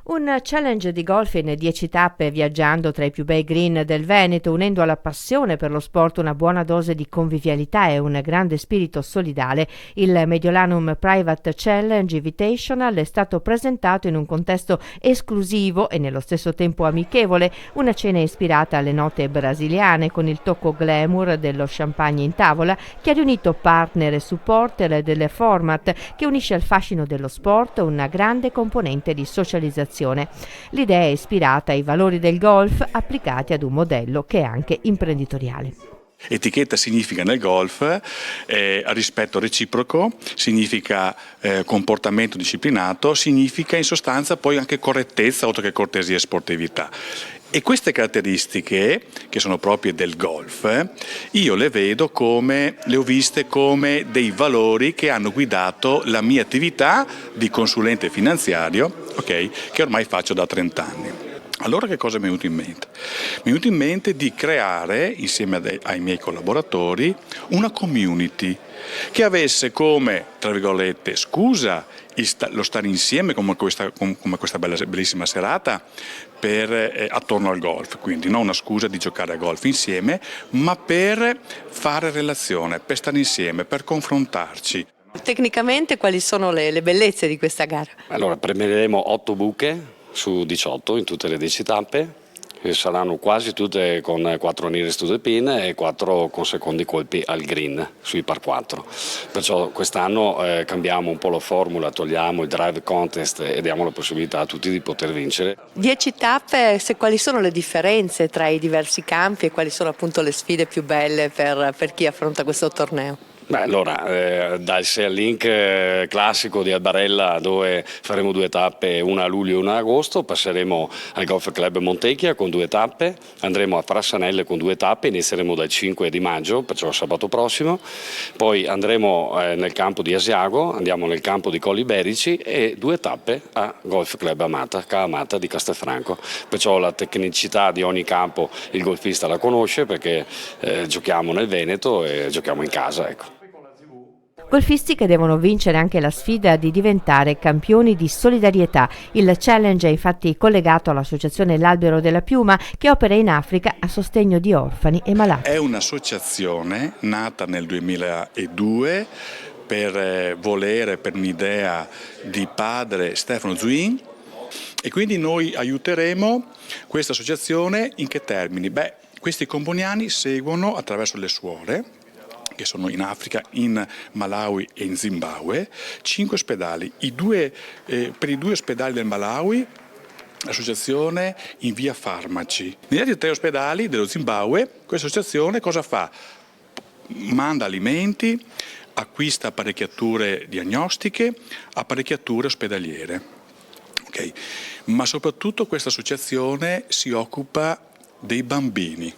Un challenge di golf in 10 tappe viaggiando tra i più bei green del Veneto, unendo alla passione per lo sport una buona dose di convivialità e un grande spirito solidale. Il Mediolanum Private Challenge Invitational è stato presentato in un contesto esclusivo e nello stesso tempo amichevole, una cena ispirata alle note brasiliane con il tocco glamour dello champagne in tavola che ha riunito partner e supporter del format che unisce al fascino dello sport una grande componente di socializzazione. L'idea è ispirata ai valori del golf applicati ad un modello che è anche imprenditoriale. Etichetta significa nel golf rispetto reciproco, significa comportamento disciplinato, significa in sostanza poi anche correttezza oltre che cortesia e sportività. E queste caratteristiche, che sono proprie del golf, io le ho viste come dei valori che hanno guidato la mia attività di consulente finanziario, che ormai faccio da 30 anni. Allora che cosa mi è venuto in mente? Mi è venuto in mente di creare, insieme ai miei collaboratori, una community che avesse come, tra virgolette, scusa lo stare insieme come questa bellissima serata attorno al golf, quindi non una scusa di giocare a golf insieme, ma per fare relazione, per stare insieme, per confrontarci. Tecnicamente quali sono le bellezze di questa gara? Allora, premieremo 8 buche su 18 in tutte le 10 tappe, che saranno quasi tutte con 4 nearest to the pin e 4 con secondi colpi al green sui par 4. Perciò quest'anno cambiamo un po' la formula, togliamo il drive contest e diamo la possibilità a tutti di poter vincere. 10 tappe, quali sono le differenze tra i diversi campi e quali sono appunto le sfide più belle per chi affronta questo torneo? Allora, dal Sail Link classico di Albarella, dove faremo 2 tappe, una a luglio e una a agosto, passeremo al Golf Club Montecchia con 2 tappe, andremo a Frassanelle con 2 tappe, inizieremo dal 5 di maggio, perciò sabato prossimo, poi andremo nel campo di Asiago, andiamo nel campo di Colli Berici e 2 tappe a Golf Club Amata di Castelfranco. Perciò la tecnicità di ogni campo il golfista la conosce, perché giochiamo nel Veneto e giochiamo in casa, ecco. Golfisti che devono vincere anche la sfida di diventare campioni di solidarietà. Il challenge è infatti collegato all'associazione L'Albero della Piuma che opera in Africa a sostegno di orfani e malati. È un'associazione nata nel 2002 per un'idea di padre Stefano Zuin, e quindi noi aiuteremo questa associazione in che termini? Questi comboniani seguono attraverso le suore, che sono in Africa, in Malawi e in Zimbabwe, 5 ospedali. Per i 2 ospedali del Malawi l'associazione invia farmaci. Negli altri 3 ospedali dello Zimbabwe questa associazione cosa fa? Manda alimenti, acquista apparecchiature diagnostiche, apparecchiature ospedaliere. Ma soprattutto questa associazione si occupa dei bambini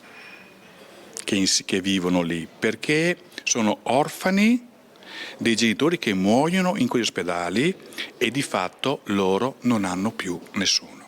che vivono lì, perché sono orfani dei genitori che muoiono in quegli ospedali e di fatto loro non hanno più nessuno.